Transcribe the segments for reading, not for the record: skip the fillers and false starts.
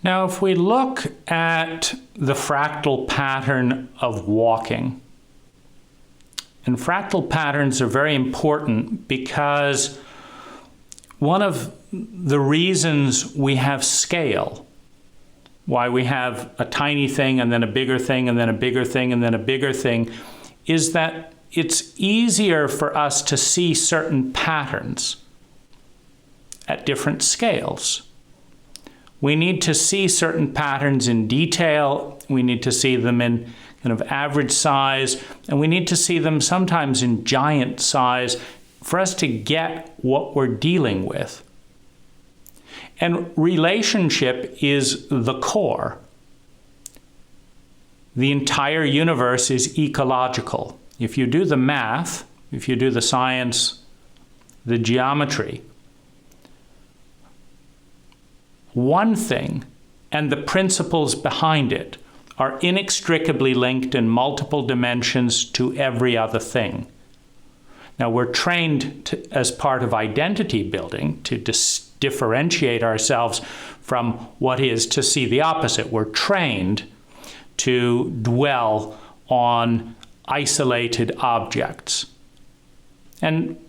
Now, if we look at the fractal pattern of walking, and fractal patterns are very important because one of the reasons we have scale, why we have a tiny thing and then a bigger thing and then a bigger thing and then a bigger thing, is that it's easier for us to see certain patterns at different scales. We need to see certain patterns in detail. We need to see them in kind of average size, and we need to see them sometimes in giant size for us to get what we're dealing with. And relationship is the core. The entire universe is ecological. If you do the math, if you do the science, the geometry, one thing and the principles behind it are inextricably linked in multiple dimensions to every other thing. Now, we're trained as part of identity building to differentiate ourselves from what is to see the opposite. We're trained to dwell on isolated objects. And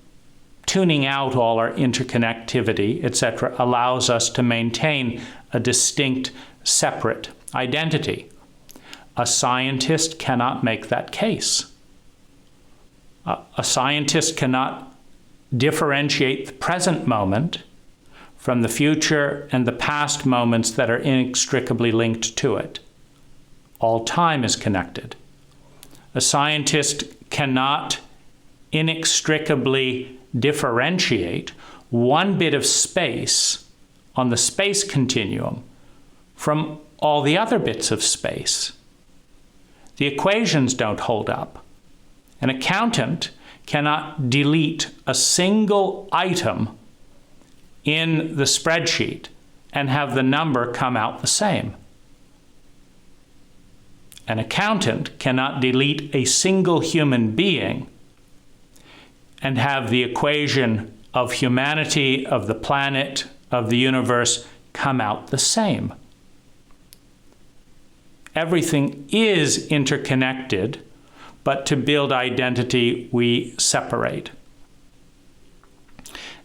tuning out all our interconnectivity, etc., allows us to maintain a distinct, separate identity. A scientist cannot make that case. A scientist cannot differentiate the present moment from the future and the past moments that are inextricably linked to it. All time is connected. A scientist cannot inextricably differentiate one bit of space on the space continuum from all the other bits of space. The equations don't hold up. An accountant cannot delete a single item in the spreadsheet and have the number come out the same. An accountant cannot delete a single human being and have the equation of humanity, of the planet, of the universe come out the same. Everything is interconnected, but to build identity, we separate.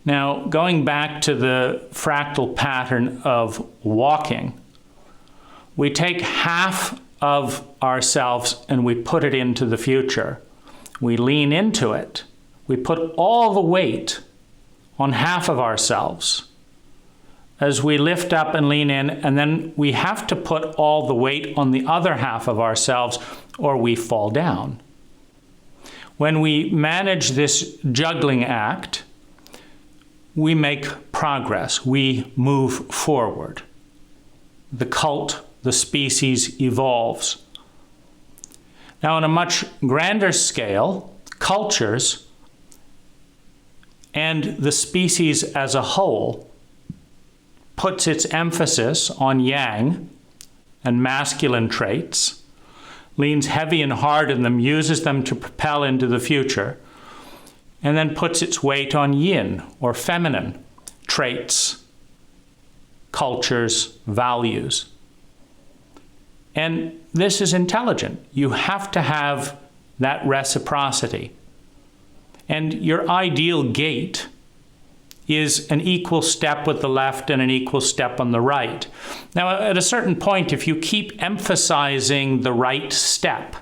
Now, going back to the fractal pattern of walking, we take half of ourselves and we put it into the future. We lean into it. We put all the weight on half of ourselves as we lift up and lean in, and then we have to put all the weight on the other half of ourselves or we fall down. When we manage this juggling act, we make progress. We move forward. The cult, the species evolves. Now, on a much grander scale, cultures and the species as a whole puts its emphasis on yang and masculine traits, leans heavy and hard in them, uses them to propel into the future, and then puts its weight on yin or feminine traits, cultures, values. And this is intelligent. You have to have that reciprocity. And your ideal gait is an equal step with the left and an equal step on the right. Now, at a certain point, if you keep emphasizing the right step,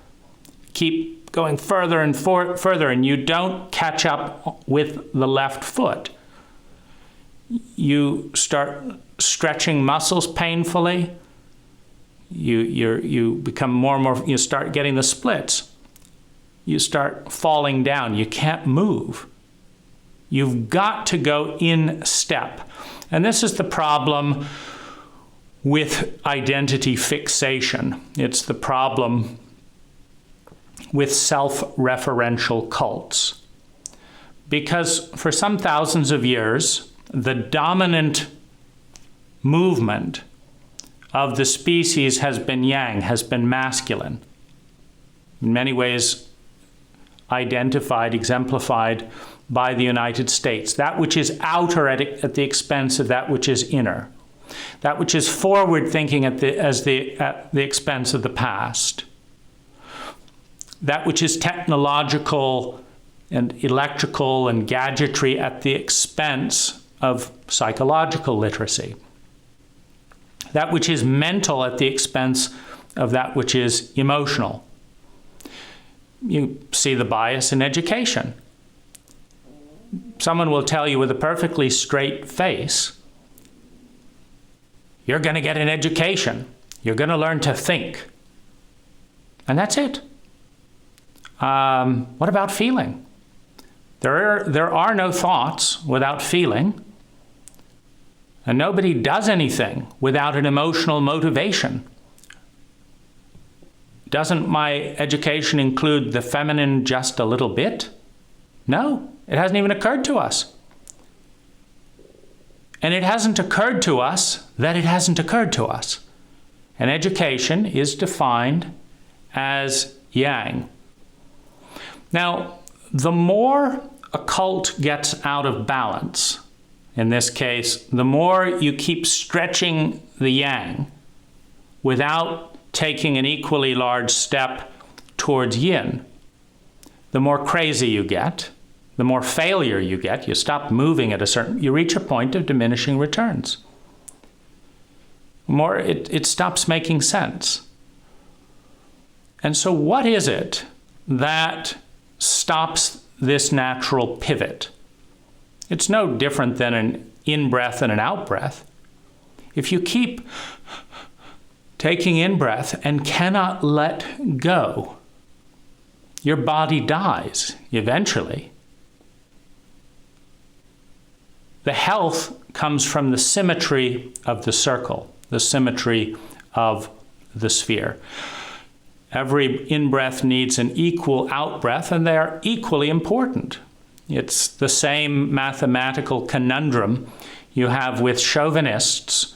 keep going further and further, and you don't catch up with the left foot, you start stretching muscles painfully, you become more and more, you start getting the splits, you start falling down, you can't move. You've got to go in step. And this is the problem with identity fixation. It's the problem with self-referential cults. Because for some thousands of years, the dominant movement of the species has been yang, has been masculine. In many ways, identified, exemplified by the United States, that which is outer at the expense of that which is inner. that which is forward-thinking at the expense of the past, that which is technological and electrical and gadgetry at the expense of psychological literacy, that which is mental at the expense of that which is emotional. You see the bias in education. Someone will tell you with a perfectly straight face, you're going to get an education. You're going to learn to think. And that's it. What about feeling? There are no thoughts without feeling. And nobody does anything without an emotional motivation. Doesn't my education include the feminine just a little bit? No, it hasn't even occurred to us. And it hasn't occurred to us that it hasn't occurred to us. And education is defined as yang. Now, the more a cult gets out of balance, in this case, the more you keep stretching the yang without taking an equally large step towards yin, the more crazy you get, the more failure you get. You stop moving at you reach a point of diminishing returns. It stops making sense. And so what is it that stops this natural pivot? It's no different than an in-breath and an out-breath. If you keep taking in-breath and cannot let go, your body dies eventually. The health comes from the symmetry of the circle, the symmetry of the sphere. Every in-breath needs an equal out-breath, and they are equally important. It's the same mathematical conundrum you have with chauvinists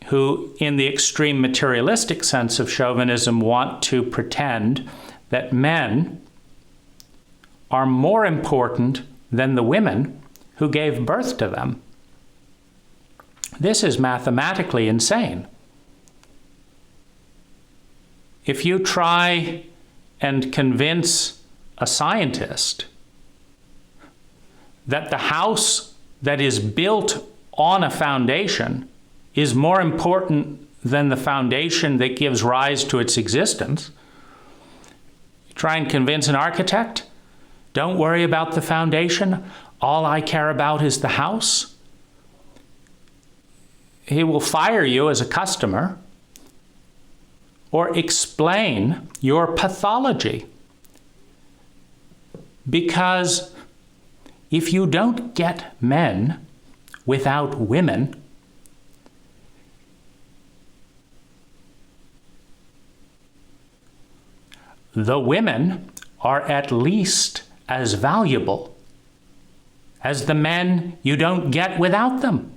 who, in the extreme materialistic sense of chauvinism, want to pretend that men are more important than the women who gave birth to them. This is mathematically insane. If you try and convince a scientist that the house that is built on a foundation is more important than the foundation that gives rise to its existence, try and convince an architect, don't worry about the foundation, all I care about is the house. He will fire you as a customer or explain your pathology. Because if you don't get men without women, the women are at least as valuable as the men you don't get without them.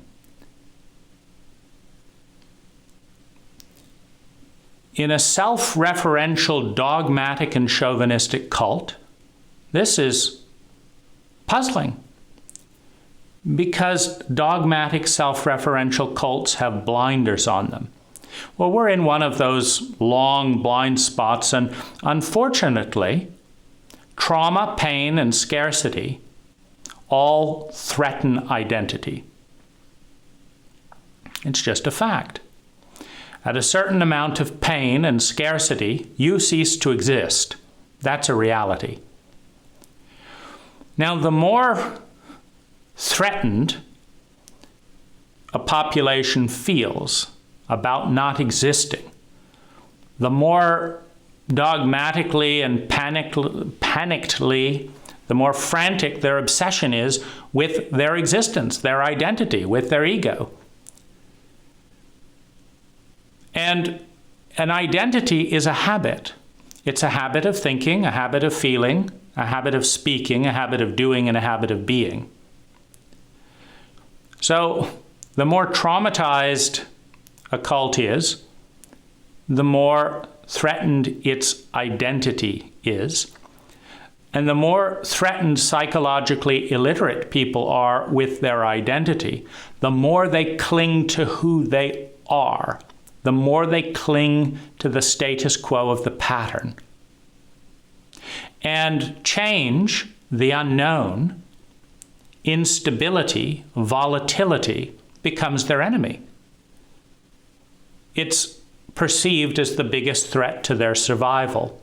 In a self-referential, dogmatic, and chauvinistic cult, this is puzzling, because dogmatic, self-referential cults have blinders on them. Well, we're in one of those long blind spots, and unfortunately, trauma, pain, and scarcity all threaten identity. It's just a fact. At a certain amount of pain and scarcity, you cease to exist. That's a reality. Now, the more threatened a population feels about not existing, the more dogmatically and panickedly, the more frantic their obsession is with their existence, their identity, with their ego. And an identity is a habit. It's a habit of thinking, a habit of feeling, a habit of speaking, a habit of doing, and a habit of being. So the more traumatized a cult is, the more threatened its identity is. And the more threatened psychologically illiterate people are with their identity, the more they cling to who they are, the more they cling to the status quo of the pattern. And change, the unknown, instability, volatility, becomes their enemy. It's perceived as the biggest threat to their survival.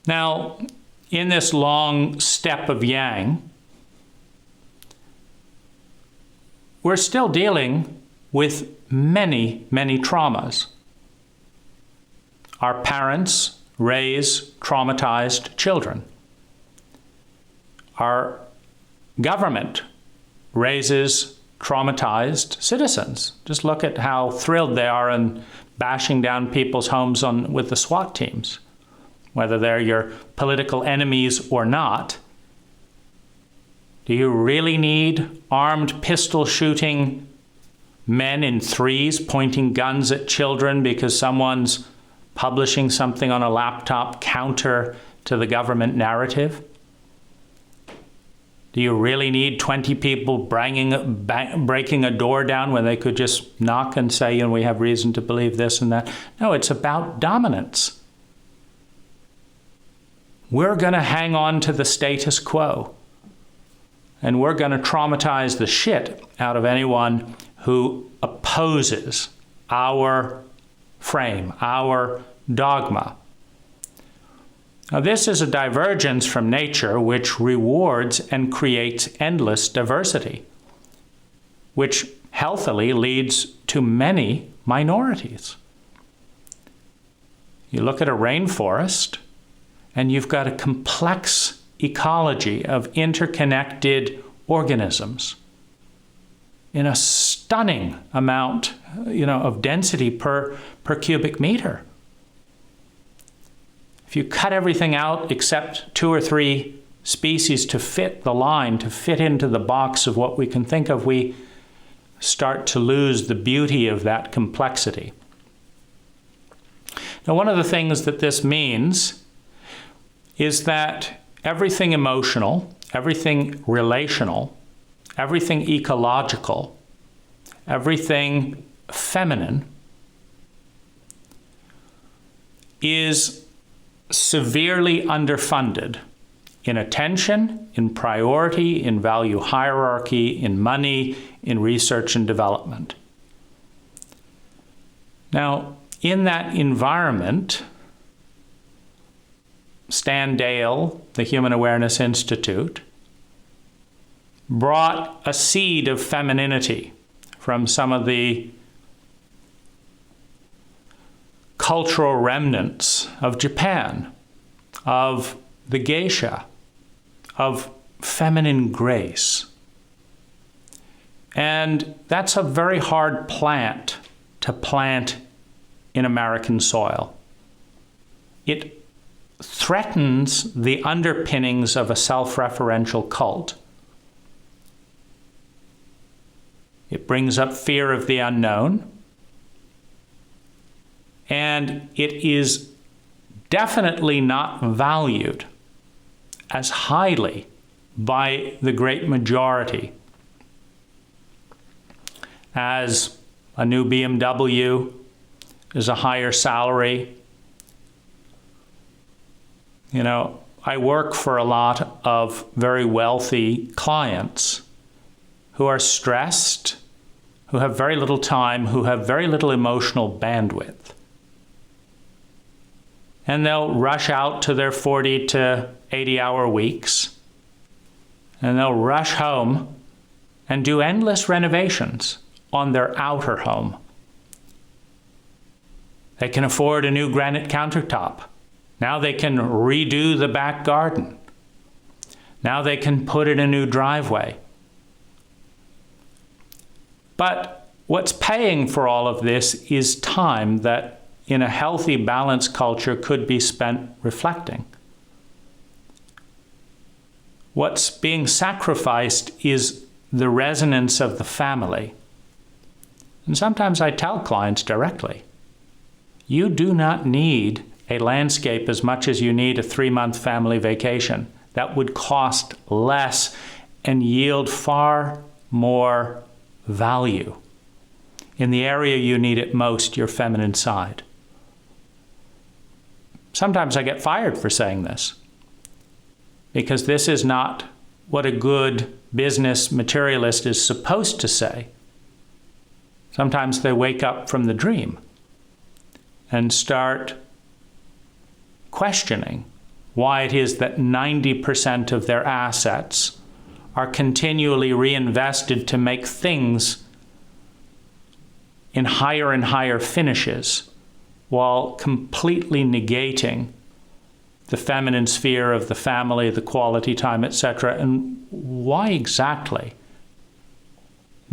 Now, in this long step of yang, we're still dealing with many, many traumas. Our parents raise traumatized children. Our government raises traumatized citizens. Just look at how thrilled they are in bashing down people's homes with the SWAT teams, whether they're your political enemies or not. Do you really need armed pistol shooting men in threes pointing guns at children because someone's publishing something on a laptop counter to the government narrative? Do you really need 20 people breaking a door down when they could just knock and say, we have reason to believe this and that? No, it's about dominance. We're going to hang on to the status quo. And we're going to traumatize the shit out of anyone who opposes our frame, our dogma. Now, this is a divergence from nature which rewards and creates endless diversity, which healthily leads to many minorities. You look at a rainforest, and you've got a complex ecology of interconnected organisms in a stunning amount, of density per cubic meter. If you cut everything out except 2 or 3 species to fit the line, to fit into the box of what we can think of, we start to lose the beauty of that complexity. Now, one of the things that this means is that everything emotional, everything relational, everything ecological, everything feminine is severely underfunded in attention, in priority, in value hierarchy, in money, in research and development. Now, in that environment, Stan Dale, the Human Awareness Institute, brought a seed of femininity from some of the cultural remnants of Japan, of the geisha, of feminine grace. And that's a very hard plant to plant in American soil. It threatens the underpinnings of a self-referential cult. It brings up fear of the unknown. And it is definitely not valued as highly by the great majority as a new BMW, as a higher salary. I work for a lot of very wealthy clients who are stressed, who have very little time, who have very little emotional bandwidth. And they'll rush out to their 40 to 80-hour weeks, and they'll rush home and do endless renovations on their outer home. They can afford a new granite countertop. Now they can redo the back garden. Now they can put in a new driveway. But what's paying for all of this is time that in a healthy, balanced culture could be spent reflecting. What's being sacrificed is the resonance of the family. And sometimes I tell clients directly, you do not need a landscape as much as you need a 3-month family vacation. That would cost less and yield far more value in the area you need it most, your feminine side. Sometimes I get fired for saying this, because this is not what a good business materialist is supposed to say. Sometimes they wake up from the dream and start questioning why it is that 90% of their assets are continually reinvested to make things in higher and higher finishes, while completely negating the feminine sphere of the family, the quality time, etc. And why exactly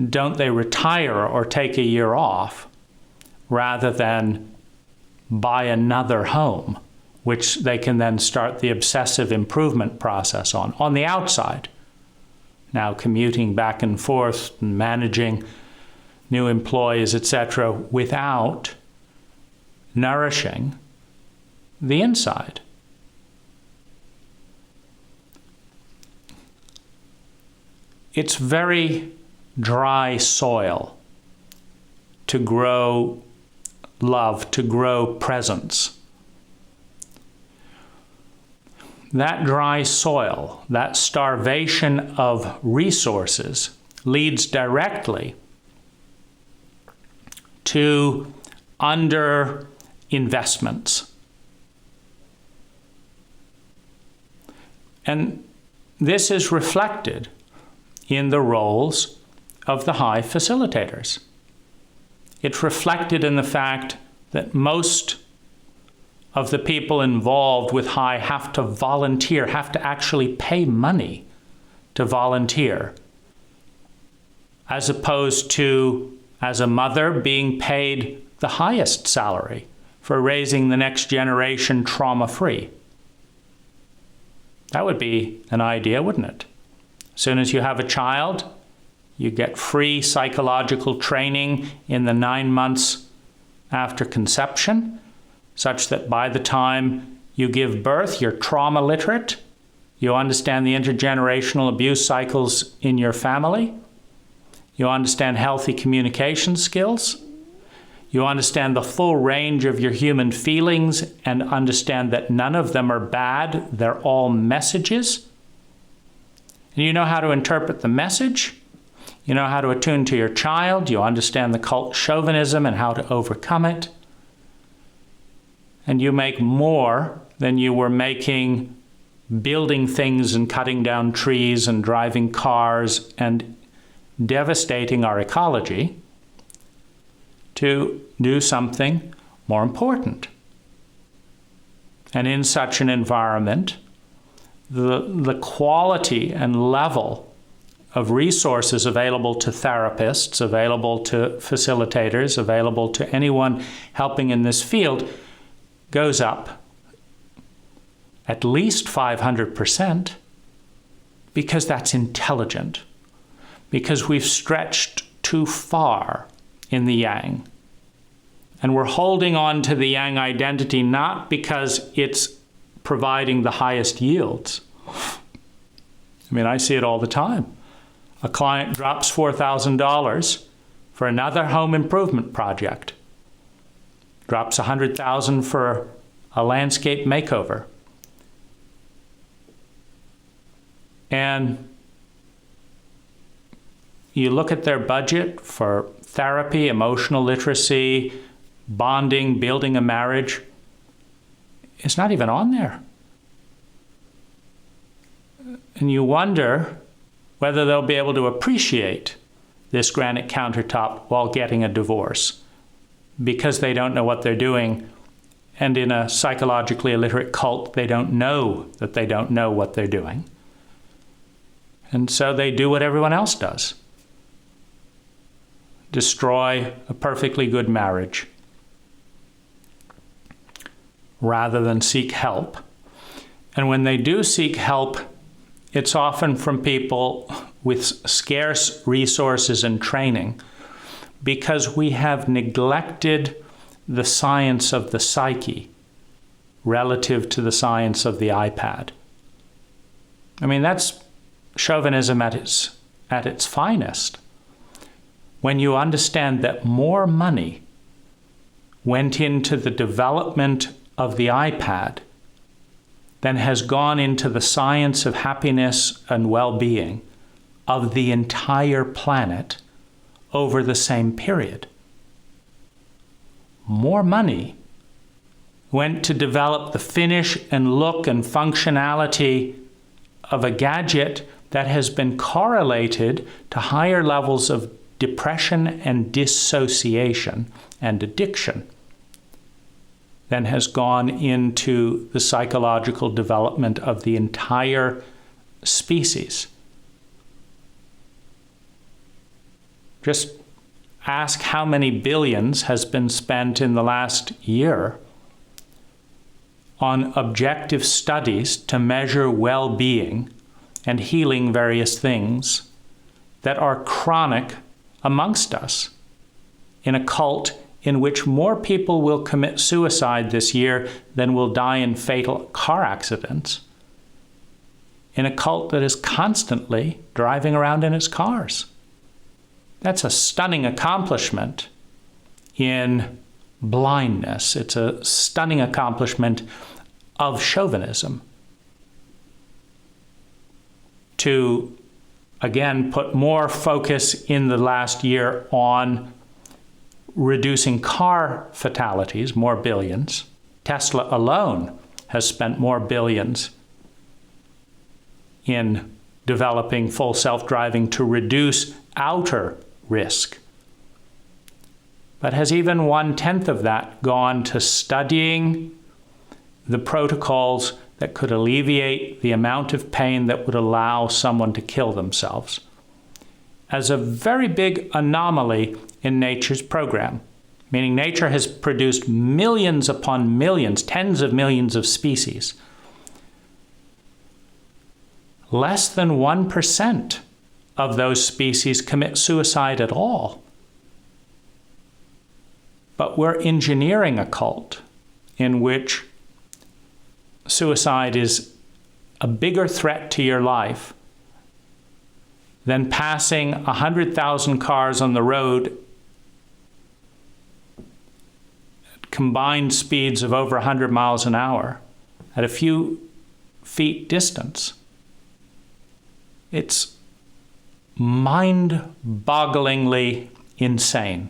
don't they retire or take a year off rather than buy another home, which they can then start the obsessive improvement process on the outside? Now commuting back and forth and managing new employees, etc., without nourishing the inside. It's very dry soil to grow love, to grow presence. That dry soil, that starvation of resources, leads directly to underinvestments. And this is reflected in the roles of the high facilitators. It's reflected in the fact that most of the people involved with high have to volunteer, have to actually pay money to volunteer, as opposed to, as a mother, being paid the highest salary for raising the next generation trauma-free. That would be an idea, wouldn't it? As soon as you have a child, you get free psychological training in the 9 months after conception, such that by the time you give birth, you're trauma literate, you understand the intergenerational abuse cycles in your family, you understand healthy communication skills, you understand the full range of your human feelings and understand that none of them are bad, they're all messages. And you know how to interpret the message, you know how to attune to your child, you understand the cult chauvinism and how to overcome it. And you make more than you were making building things and cutting down trees and driving cars and devastating our ecology to do something more important. And in such an environment, the quality and level of resources available to therapists, available to facilitators, available to anyone helping in this field goes up at least 500%, because that's intelligent, because we've stretched too far in the yang. And we're holding on to the yang identity not because it's providing the highest yields. I mean, I see it all the time. A client drops $4,000 for another home improvement project, drops $100,000 for a landscape makeover. And you look at their budget for therapy, emotional literacy, bonding, building a marriage, it's not even on there. And you wonder whether they'll be able to appreciate this granite countertop while getting a divorce, because they don't know what they're doing. And in a psychologically illiterate cult, they don't know that they don't know what they're doing. And so they do what everyone else does. Destroy a perfectly good marriage rather than seek help. And when they do seek help, it's often from people with scarce resources and training, because we have neglected the science of the psyche relative to the science of the iPad. I mean, that's chauvinism at its finest. When you understand that more money went into the development of the iPad than has gone into the science of happiness and well-being of the entire planet over the same period. More money went to develop the finish and look and functionality of a gadget that has been correlated to higher levels of depression and dissociation and addiction than has gone into the psychological development of the entire species. Just ask how many billions has been spent in the last year on objective studies to measure well-being and healing various things that are chronic amongst us in a cult in which more people will commit suicide this year than will die in fatal car accidents, in a cult that is constantly driving around in its cars. That's a stunning accomplishment in blindness. It's a stunning accomplishment of chauvinism. To, again, put more focus in the last year on reducing car fatalities, more billions. Tesla alone has spent more billions in developing full self-driving to reduce outer risk. But has even 1/10 of that gone to studying the protocols that could alleviate the amount of pain that would allow someone to kill themselves, as a very big anomaly in nature's program, meaning nature has produced millions upon millions, tens of millions of species. Less than 1% of those species commit suicide at all. But we're engineering a cult in which suicide is a bigger threat to your life than passing 100,000 cars on the road at combined speeds of over 100 miles an hour at a few feet distance. It's mind-bogglingly insane.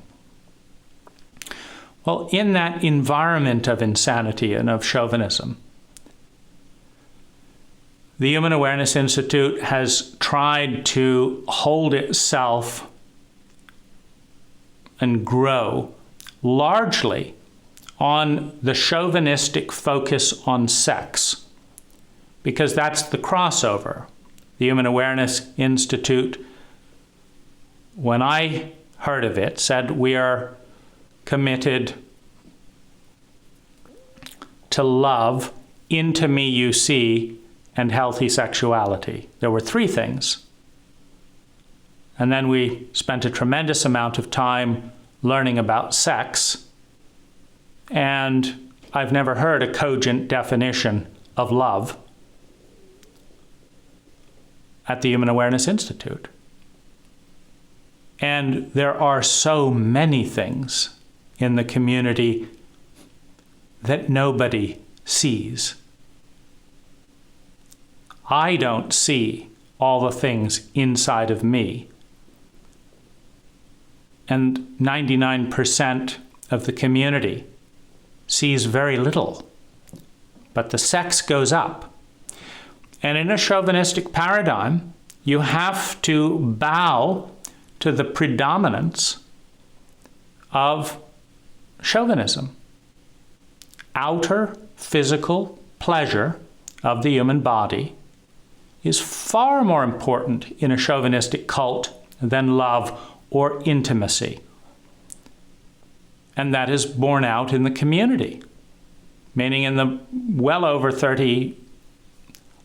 Well, in that environment of insanity and of chauvinism, the Human Awareness Institute has tried to hold itself and grow largely on the chauvinistic focus on sex, because that's the crossover. The Human Awareness Institute, when I heard of it, said we are committed to love, into me you see, and healthy sexuality. There were 3 things. And then we spent a tremendous amount of time learning about sex, and I've never heard a cogent definition of love at the Human Awareness Institute. And there are so many things in the community that nobody sees. I don't see all the things inside of me. And 99% of the community sees very little. But the sex goes up. And in a chauvinistic paradigm, you have to bow to the predominance of chauvinism. Outer physical pleasure of the human body is far more important in a chauvinistic cult than love or intimacy. And that is borne out in the community, meaning in the well over 30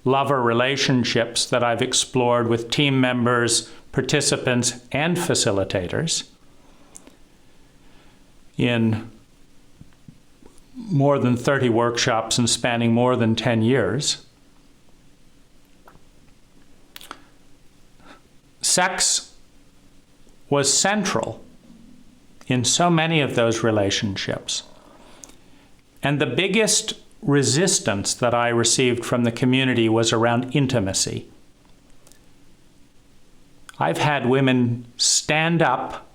lover relationships that I've explored with team members, participants, and facilitators in more than 30 workshops and spanning more than 10 years. Sex was central in so many of those relationships. And the biggest resistance that I received from the community was around intimacy. I've had women stand up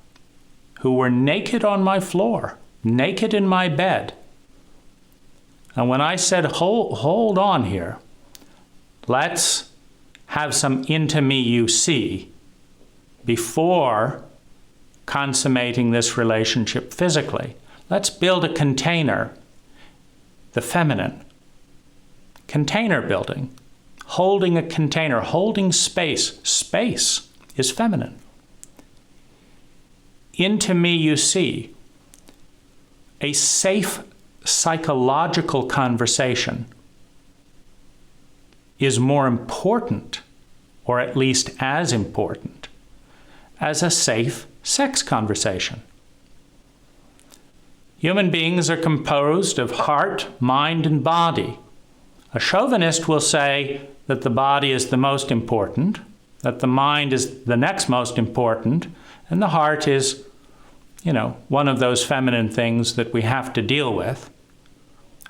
who were naked on my floor, naked in my bed. And when I said, hold on here, let's have some intimacy before consummating this relationship physically. Let's build a container, the feminine. Container building, holding a container, holding space. Space is feminine. Intimacy, a safe psychological conversation, is more important, or at least as important, as a safe sex conversation. Human beings are composed of heart, mind, and body. A chauvinist will say that the body is the most important, that the mind is the next most important, and the heart is, one of those feminine things that we have to deal with.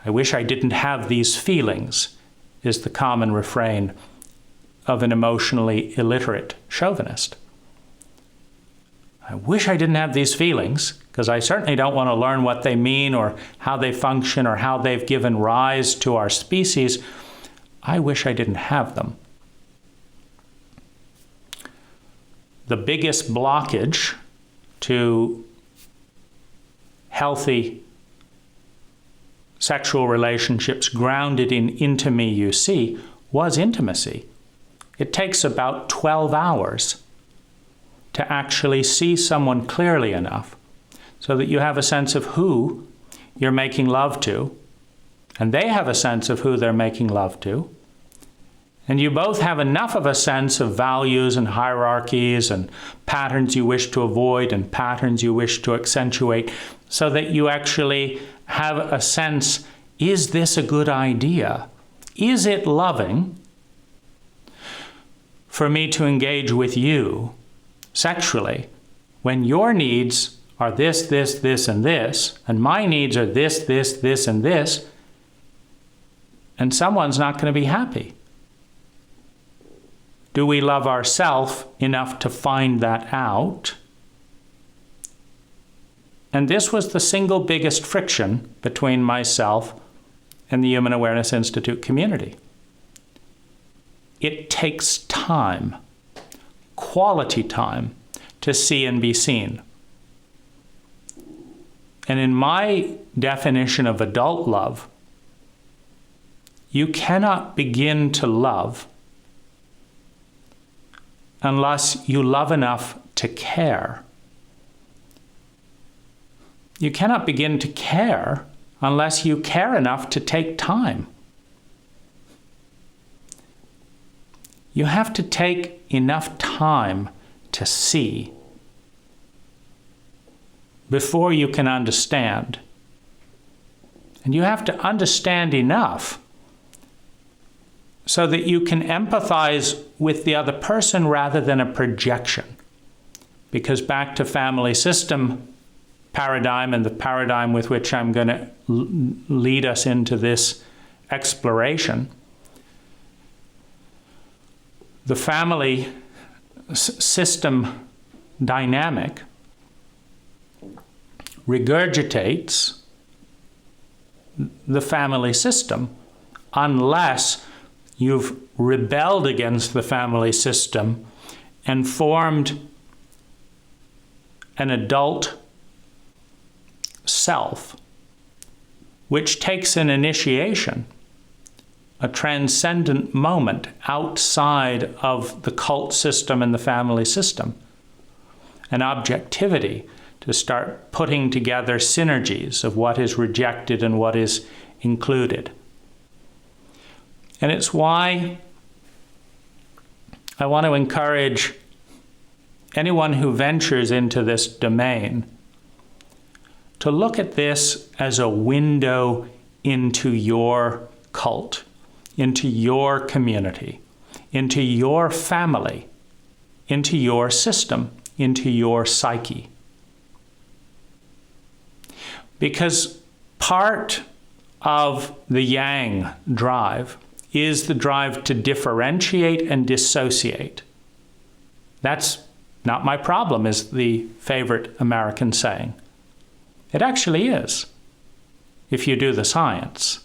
I wish I didn't have these feelings, is the common refrain of an emotionally illiterate chauvinist. I wish I didn't have these feelings, because I certainly don't want to learn what they mean or how they function or how they've given rise to our species. I wish I didn't have them. The biggest blockage to healthy sexual relationships grounded in intimacy was intimacy. It takes about 12 hours to actually see someone clearly enough so that you have a sense of who you're making love to, and they have a sense of who they're making love to, and you both have enough of a sense of values and hierarchies and patterns you wish to avoid and patterns you wish to accentuate, so that you actually have a sense, is this a good idea? Is it loving for me to engage with you sexually when your needs are this, this, this, and this, and my needs are this, this, this, and this, and someone's not going to be happy? Do we love ourselves enough to find that out? And this was the single biggest friction between myself and the Human Awareness Institute community. It takes time, quality time, to see and be seen. And in my definition of adult love, you cannot begin to love unless you love enough to care. You cannot begin to care unless you care enough to take time. You have to take enough time to see before you can understand. And you have to understand enough so that you can empathize with the other person rather than a projection. Because back to family system paradigm, and the paradigm with which I'm going to lead us into this exploration, the family system dynamic regurgitates the family system unless you've rebelled against the family system and formed an adult self, which takes an initiation, a transcendent moment outside of the cult system and the family system, an objectivity to start putting together synergies of what is rejected and what is included. And it's why I want to encourage anyone who ventures into this domain to look at this as a window into your cult, into your community, into your family, into your system, into your psyche. Because part of the yang drive is the drive to differentiate and dissociate. That's not my problem, is the favorite American saying. It actually is, if you do the science.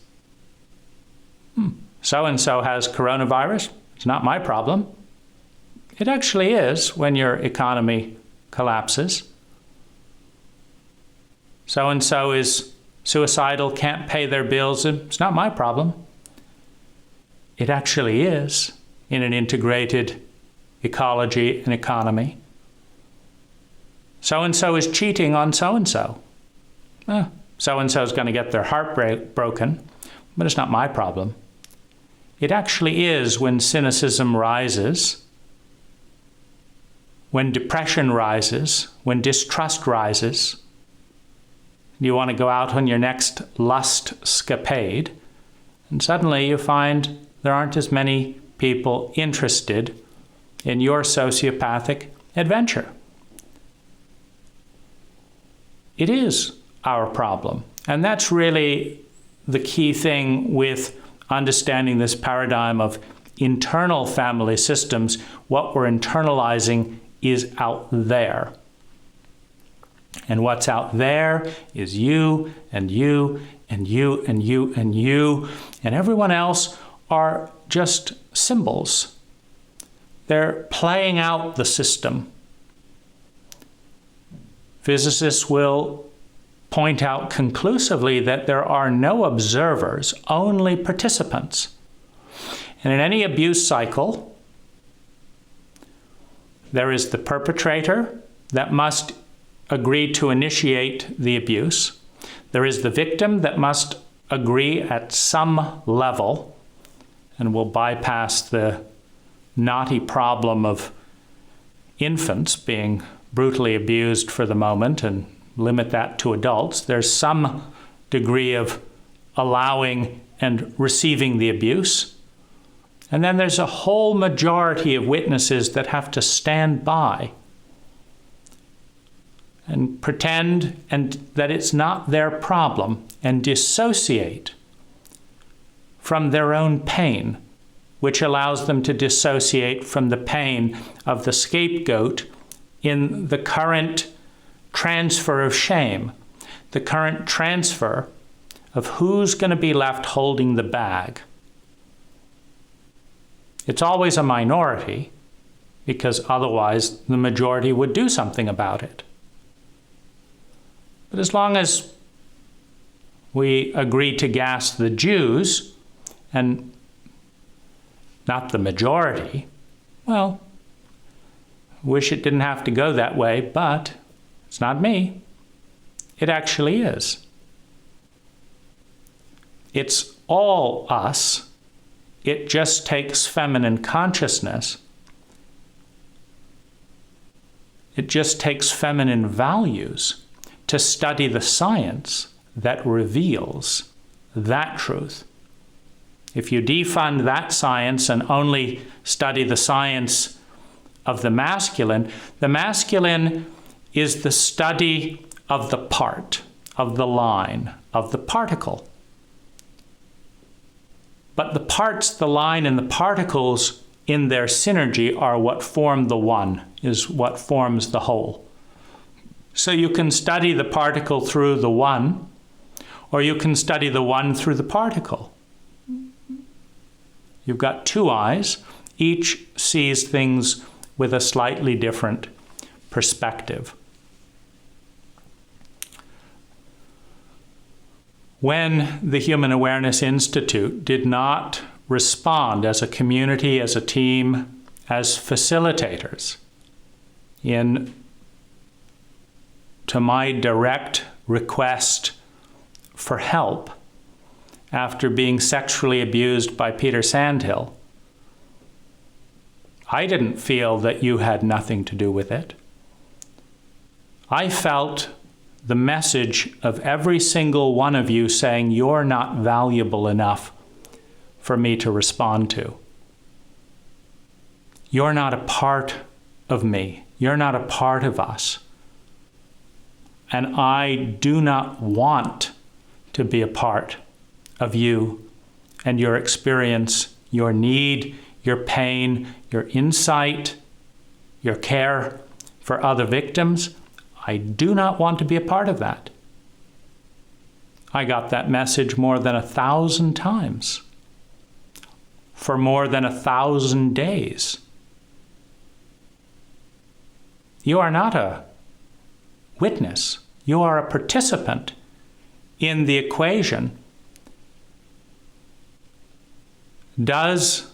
So-and-so has coronavirus. It's not my problem. It actually is when your economy collapses. So-and-so is suicidal, can't pay their bills. It's not my problem. It actually is in an integrated ecology and economy. So-and-so is cheating on so-and-so. So-and-so is going to get their heart broken, but it's not my problem. It actually is when cynicism rises, when depression rises, when distrust rises. You want to go out on your next lust-scapade, and suddenly you find there aren't as many people interested in your sociopathic adventure. It is our problem. And that's really the key thing with understanding this paradigm of internal family systems. What we're internalizing is out there. And what's out there is you and you and you and you and you, and everyone else are just symbols. They're playing out the system. Physicists will point out conclusively that there are no observers, only participants. And in any abuse cycle, there is the perpetrator that must agree to initiate the abuse. There is the victim that must agree at some level, and will bypass the knotty problem of infants being brutally abused for the moment and limit that to adults. There's some degree of allowing and receiving the abuse. And then there's a whole majority of witnesses that have to stand by and pretend and that it's not their problem and dissociate from their own pain, which allows them to dissociate from the pain of the scapegoat in the current transfer of shame, the current transfer of who's going to be left holding the bag. It's always a minority, because otherwise the majority would do something about it. But as long as we agree to gas the Jews and not the majority, well, wish it didn't have to go that way, but it's not me. It actually is. It's all us. It just takes feminine consciousness. It just takes feminine values to study the science that reveals that truth. If you defund that science and only study the science of the masculine is the study of the part, of the line, of the particle. But the parts, the line, and the particles in their synergy are what form the one, is what forms the whole. So you can study the particle through the one, or you can study the one through the particle. You've got two eyes. Each sees things with a slightly different perspective. When the Human Awareness Institute did not respond as a community, as a team, as facilitators to my direct request for help after being sexually abused by Peter Sandhill, I didn't feel that you had nothing to do with it. I felt the message of every single one of you saying you're not valuable enough for me to respond to. You're not a part of me. You're not a part of us. And I do not want to be a part of you and your experience, your need, your pain, your insight, your care for other victims. I do not want to be a part of that. I got that message more than 1,000 times for more than 1,000 days. You are not a witness. You are a participant in the equation. Does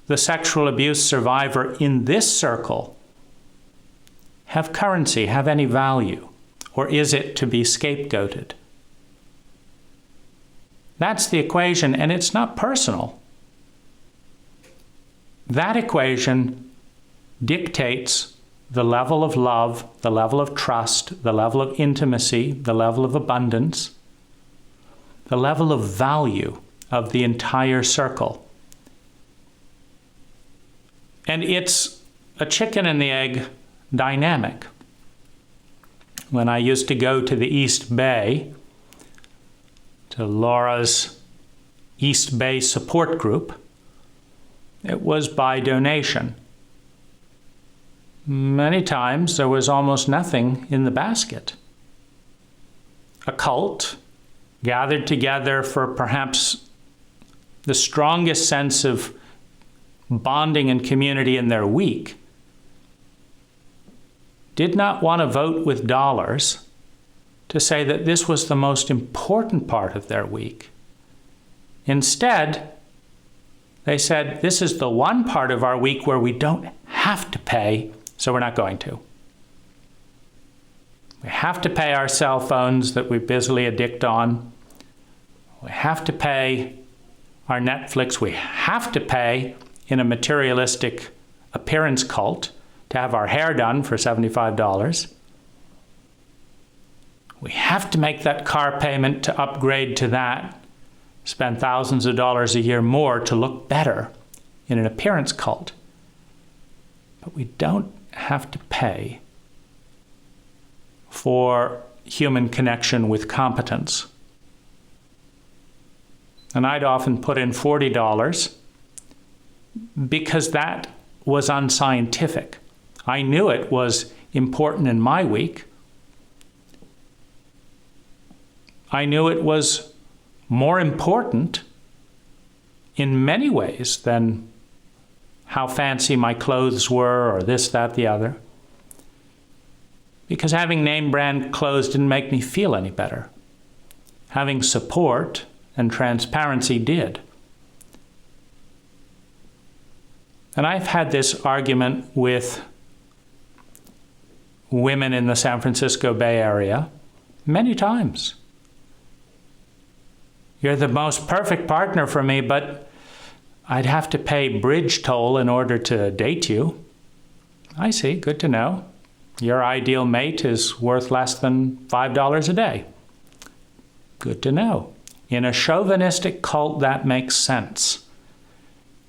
the sexual abuse survivor in this circle have currency, have any value, or is it to be scapegoated? That's the equation, and it's not personal. That equation dictates the level of love, the level of trust, the level of intimacy, the level of abundance, the level of value of the entire circle. And it's a chicken and the egg dynamic. When I used to go to the East Bay, to Laura's East Bay support group, it was by donation. Many times there was almost nothing in the basket. A cult gathered together for perhaps the strongest sense of bonding and community in their week did not want to vote with dollars to say that this was the most important part of their week. Instead, they said, this is the one part of our week where we don't have to pay, so we're not going to. We have to pay our cell phones that we busily addict on. We have to pay our Netflix. We have to pay in a materialistic appearance cult to have our hair done for $75. We have to make that car payment to upgrade to that, spend thousands of dollars a year more to look better in an appearance cult. But we don't have to pay for human connection with competence. And I'd often put in $40 because that was unscientific. I knew it was important in my week. I knew it was more important in many ways than how fancy my clothes were or this, that, the other. Because having name brand clothes didn't make me feel any better. Having support and transparency did. And I've had this argument with women in the San Francisco Bay Area many times. You're the most perfect partner for me, but I'd have to pay bridge toll in order to date you. I see, good to know. Your ideal mate is worth less than $5 a day. Good to know. In a chauvinistic cult, that makes sense.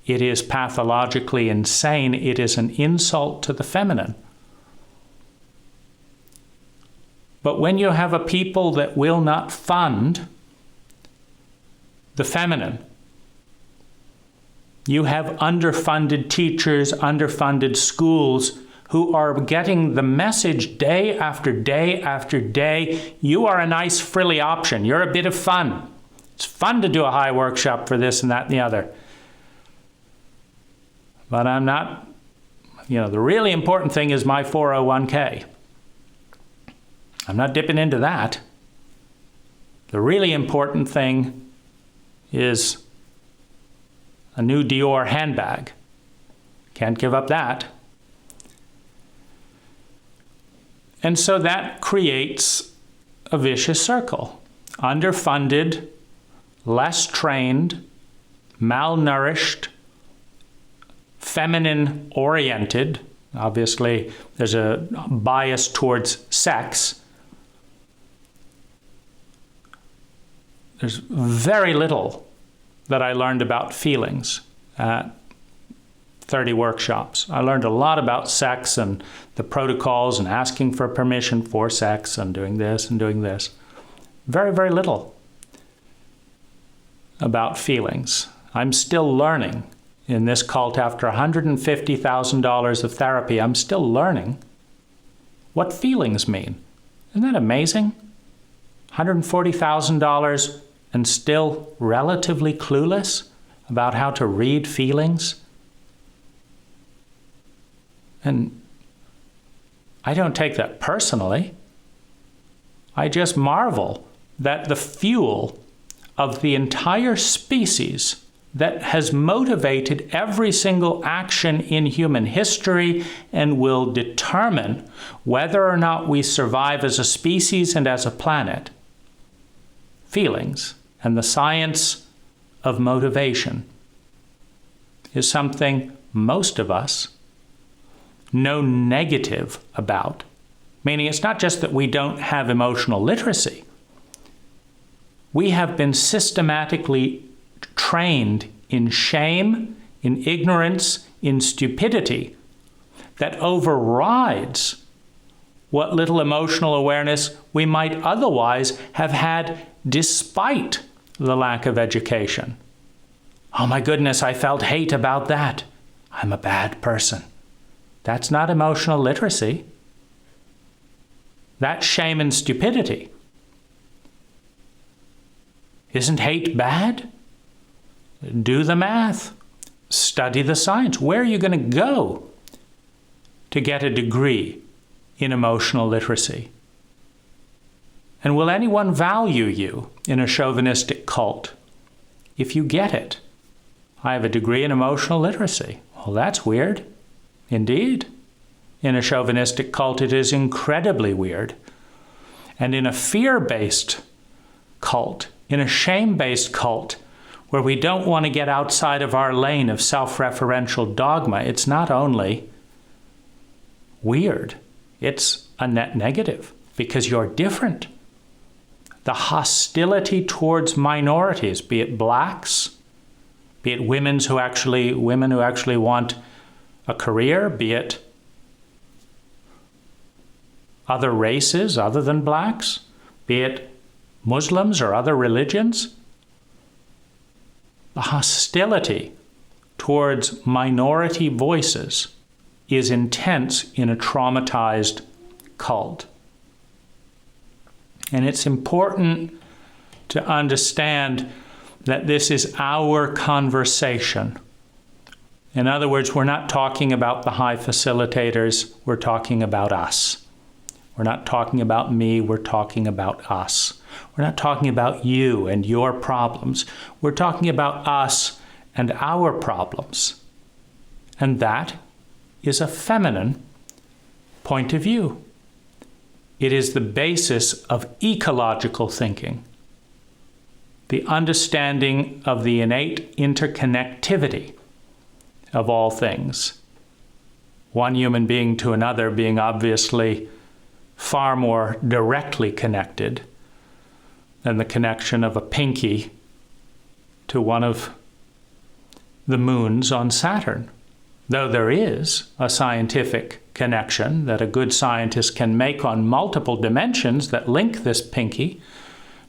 It is pathologically insane. It is an insult to the feminine. But when you have a people that will not fund the feminine, you have underfunded teachers, underfunded schools who are getting the message day after day after day. You are a nice frilly option. You're a bit of fun. It's fun to do a high workshop for this and that and the other. But I'm not, the really important thing is my 401k. I'm not dipping into that. The really important thing is a new Dior handbag. Can't give up that. And so that creates a vicious circle. Underfunded, less trained, malnourished, feminine-oriented. Obviously, there's a bias towards sex. there's very little that I learned about feelings at 30 workshops. I learned a lot about sex and the protocols and asking for permission for sex and doing this and doing this. Very, very little about feelings. I'm still learning in this cult after $150,000 of therapy. I'm still learning what feelings mean. Isn't that amazing? $140,000 and still relatively clueless about how to read feelings. And I don't take that personally. I just marvel that the fuel of the entire species that has motivated every single action in human history and will determine whether or not we survive as a species and as a planet, feelings and the science of motivation, is something most of us know negative about. Meaning it's not just that we don't have emotional literacy. We have been systematically trained in shame, in ignorance, in stupidity that overrides what little emotional awareness we might otherwise have had despite the lack of education. Oh my goodness, I felt hate about that. I'm a bad person. That's not emotional literacy. That's shame and stupidity. Isn't hate bad? Do the math. Study the science. Where are you going to go to get a degree in emotional literacy? And will anyone value you in a chauvinistic cult if you get it? I have a degree in emotional literacy. Well, that's weird. Indeed. In a chauvinistic cult, it is incredibly weird. And in a fear-based cult, in a shame-based cult, where we don't want to get outside of our lane of self-referential dogma, it's not only weird, it's a net negative because you're different. The hostility towards minorities, be it blacks, be it women who actually want a career, be it other races other than blacks, be it Muslims or other religions. The hostility towards minority voices is intense in a traumatized cult. And it's important to understand that this is our conversation. In other words, we're not talking about the high facilitators, we're talking about us. We're not talking about me, we're talking about us. We're not talking about you and your problems. We're talking about us and our problems. And that is a feminine point of view. It is the basis of ecological thinking, the understanding of the innate interconnectivity of all things. One human being to another being obviously far more directly connected than the connection of a pinky to one of the moons on Saturn. Though there is a scientific connection that a good scientist can make on multiple dimensions that link this pinky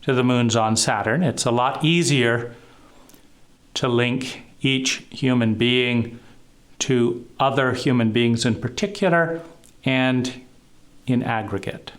to the moons on Saturn, it's a lot easier to link each human being to other human beings in particular and in aggregate.